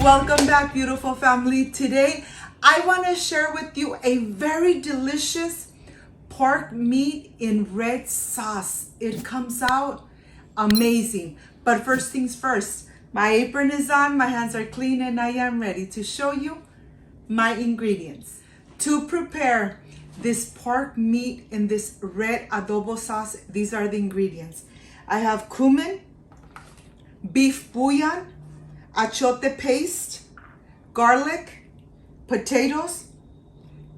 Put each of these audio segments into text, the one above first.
Welcome back, beautiful family. Today, I want to share with you a very delicious pork meat in red sauce. It comes out amazing. But first things first, my apron is on, my hands are clean, and I am ready to show you my ingredients. To prepare this pork meat in this red adobo sauce, these are the ingredients. I have cumin, beef bouillon, achiote paste, garlic, potatoes,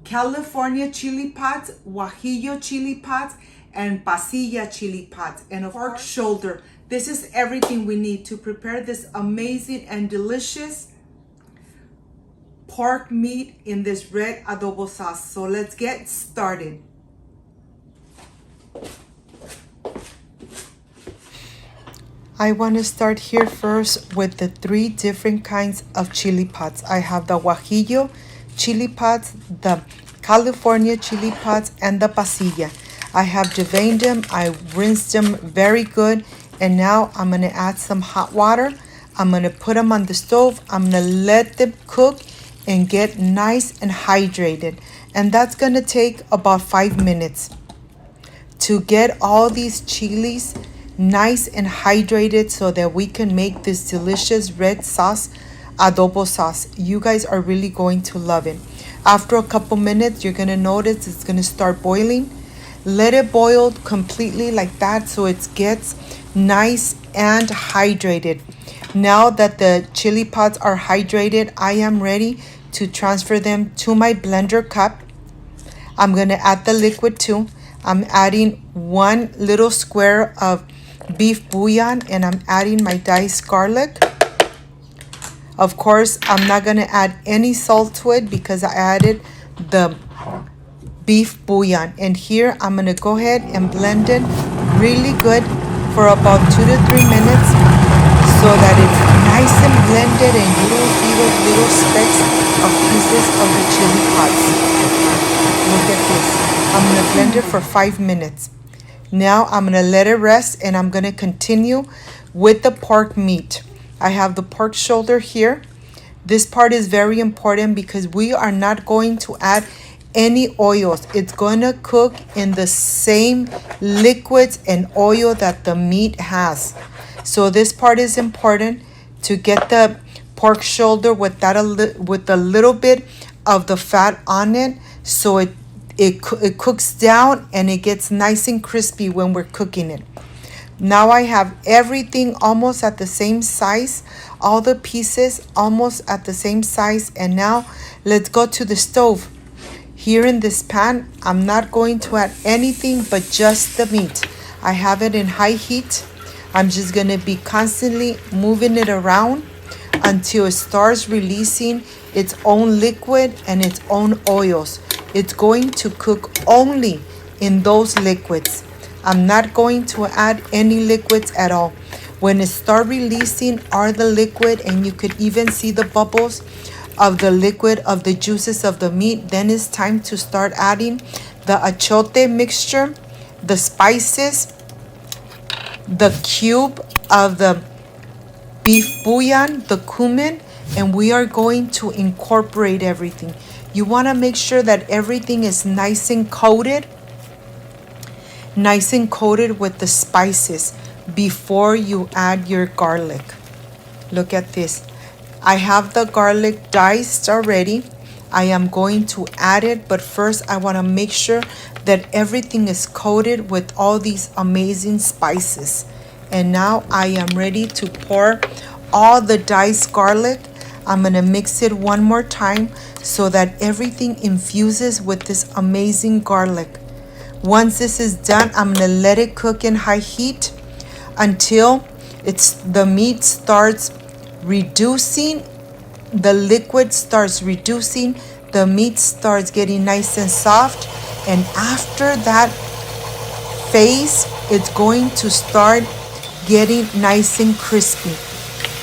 California chili pods, guajillo chili pods, and pasilla chili pods, and a pork shoulder. This is everything we need to prepare this amazing and delicious pork meat in this red adobo sauce. So let's get started. I want to start here first with the 3 different kinds of chili pods. I have the guajillo chili pods, the California chili pods, and the pasilla. I have deveined them, I rinsed them very good, and now I'm going to add some hot water. I'm going to put them on the stove. I'm going to let them cook and get nice and hydrated. And that's going to take about 5 minutes to get all these chilies nice and hydrated so that we can make this delicious red sauce, adobo sauce. You guys are really going to love it. After a couple minutes, you're going to notice it's going to start boiling. Let it boil completely like that so it gets nice and hydrated. Now that the chili pods are hydrated, I am ready to transfer them to my blender cup. I'm going to add the liquid too. I'm adding 1 little square of beef bouillon, and I'm adding my diced garlic. Of course, I'm not going to add any salt to it because I added the beef bouillon. And here I'm going to go ahead and blend it really good for about 2 to 3 minutes so that it's nice and blended and you don't see those little specks of pieces of the chili pods. Look at this. I'm going to blend it for 5 minutes. Now I'm going to let it rest, and I'm going to continue with the pork meat. I have the pork shoulder here. This part is very important because we are not going to add any oils. It's going to cook in the same liquids and oil that the meat has. So this part is important to get the pork shoulder with with a little bit of the fat on it, so it cooks down and it gets nice and crispy when we're cooking it. Now I have everything almost at the same size, all the pieces almost at the same size. And now let's go to the stove. Here in this pan, I'm not going to add anything but just the meat. I have it in high heat. I'm just going to be constantly moving it around until it starts releasing its own liquid and its own oils. It's going to cook only in those liquids. I'm not going to add any liquids at all. When it starts releasing all the liquid, and you could even see the bubbles of the liquid of the juices of the meat, then it's time to start adding the achiote mixture, the spices, the cube of the beef bouillon, the cumin, and we are going to incorporate everything. You want to make sure that everything is nice and coated with the spices before you add your garlic. Look at this. I have the garlic diced already. I am going to add it, but first I want to make sure that everything is coated with all these amazing spices. And now I am ready to pour all the diced garlic. I'm going to mix it one more time so that everything infuses with this amazing garlic. Once this is done, I'm going to let it cook in high heat until the meat starts reducing, the liquid starts reducing, the meat starts getting nice and soft, and after that phase, it's going to start getting nice and crispy.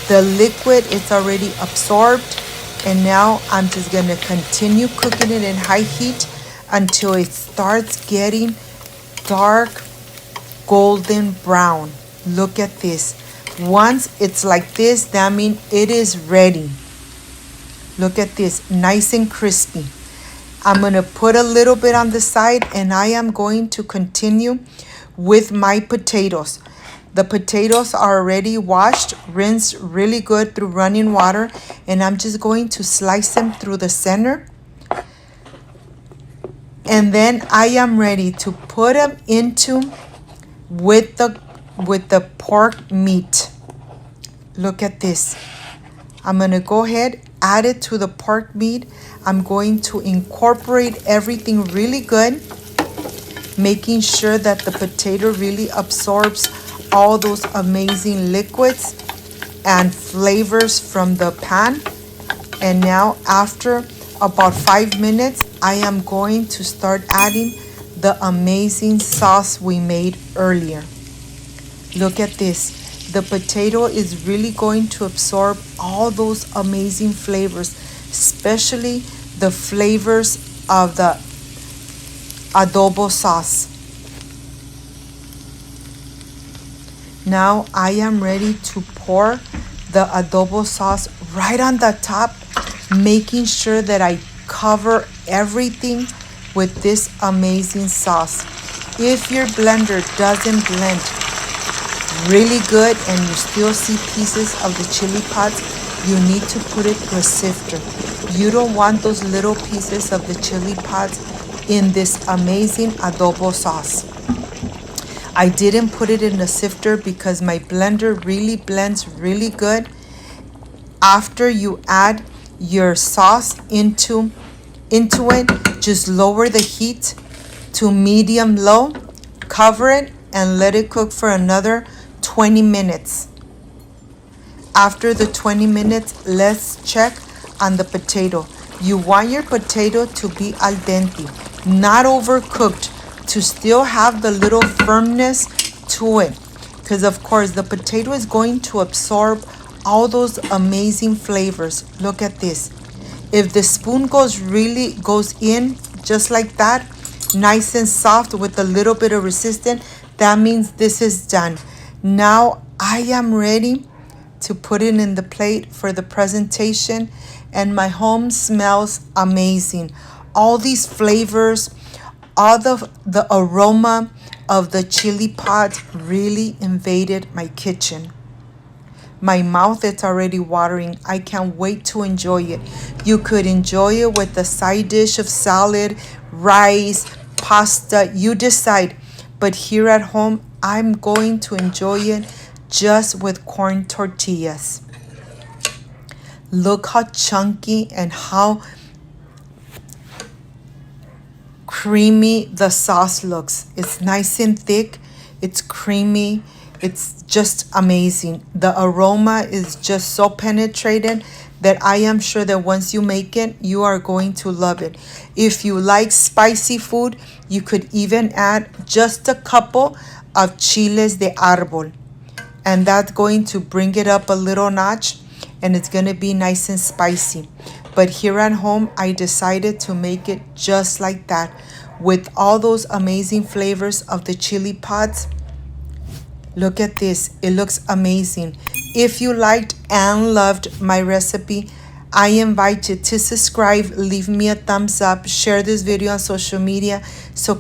The liquid is already absorbed, and now I'm just going to continue cooking it in high heat until it starts getting dark golden brown. Look at this. Once it's like this, that means it is ready. Look at this, nice and crispy. I'm gonna put a little bit on the side, and I am going to continue with my potatoes. The potatoes are already washed, rinsed really good through running water, and I'm just going to slice them through the center. And then I am ready to put them into with the pork meat. Look at this. I'm gonna go ahead, add it to the pork meat. I'm going to incorporate everything really good, making sure that the potato really absorbs all those amazing liquids and flavors from the pan. And now after about 5 minutes, I am going to start adding the amazing sauce we made earlier. Look at this. The potato is really going to absorb all those amazing flavors, especially the flavors of the adobo sauce. Now I am ready to pour the adobo sauce right on the top, making sure that I cover everything with this amazing sauce. If your blender doesn't blend really good and you still see pieces of the chili pods, you need to put it through a sifter. You don't want those little pieces of the chili pods in this amazing adobo sauce. I didn't put it in a sifter because my blender really blends really good. After you add your sauce into it, just lower the heat to medium low, cover it, and let it cook for another 20 minutes. After the 20 minutes, let's check on the potato. You want your potato to be al dente, not overcooked, to still have the little firmness to it. Because of course the potato is going to absorb all those amazing flavors. Look at this. If the spoon goes in just like that, nice and soft with a little bit of resistance, that means this is done. Now I am ready to put it in the plate for the presentation, and my home smells amazing. All these flavors, all the aroma of the chili pods really invaded my kitchen. My mouth is already watering. I can't wait to enjoy it. You could enjoy it with a side dish of salad, rice, pasta, you decide. But here at home, I'm going to enjoy it just with corn tortillas. Look how chunky and how creamy the sauce looks. It's nice and thick. It's creamy. It's just amazing. The aroma is just so penetrated that I am sure that once you make it, you are going to love it. If you like spicy food, you could even add just a couple of chiles de árbol. And that's going to bring it up a little notch, and it's going to be nice and spicy. But here at home, I decided to make it just like that, with all those amazing flavors of the chili pods. Look at this. It looks amazing. If you liked and loved my recipe, I invite you to subscribe, leave me a thumbs up, share this video on social media so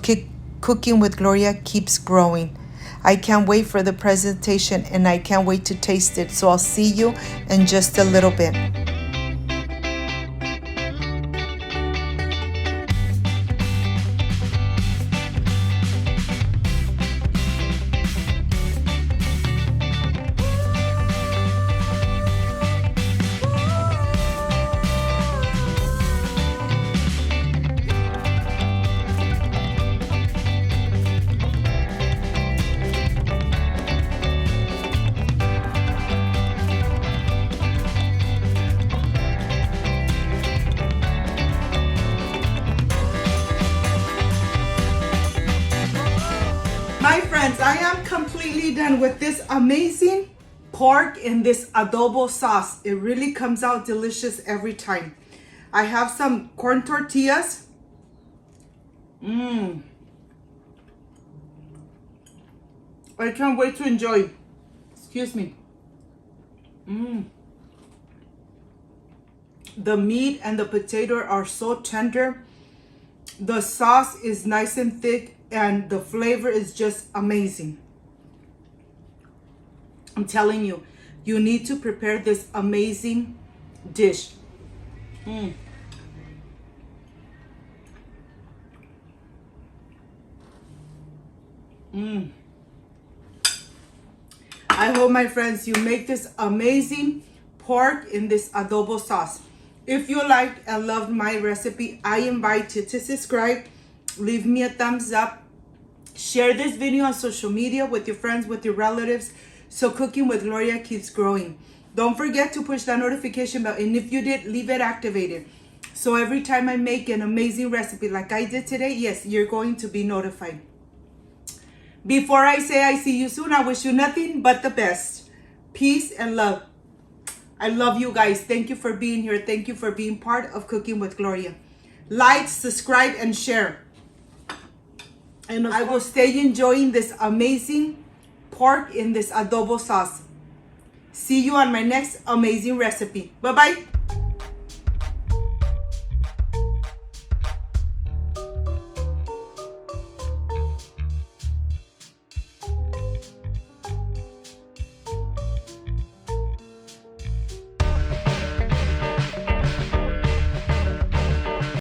Cooking with Gloria keeps growing. I can't wait for the presentation, and I can't wait to taste it. So I'll see you in just a little bit. My friends, I am completely done with this amazing pork in this adobo sauce. It really comes out delicious every time. I have some corn tortillas. I can't wait to enjoy. Excuse me. The meat and the potato are so tender. The sauce is nice and thick, and the flavor is just amazing. I'm telling you, you need to prepare this amazing dish. I hope, my friends, you make this amazing pork in this adobo sauce. If you liked and loved my recipe, I invite you to subscribe, leave me a thumbs up, share this video on social media with your friends, with your relatives, so Cooking with Gloria keeps growing. Don't forget to push that notification bell, and if you did, leave it activated. So every time I make an amazing recipe like I did today, yes, you're going to be notified. Before I say I see you soon, I wish you nothing but the best. Peace and love. I love you guys. Thank you for being here. Thank you for being part of Cooking with Gloria. Like, subscribe, and share. And I will stay enjoying this amazing pork in this adobo sauce. See you on my next amazing recipe. Bye-bye.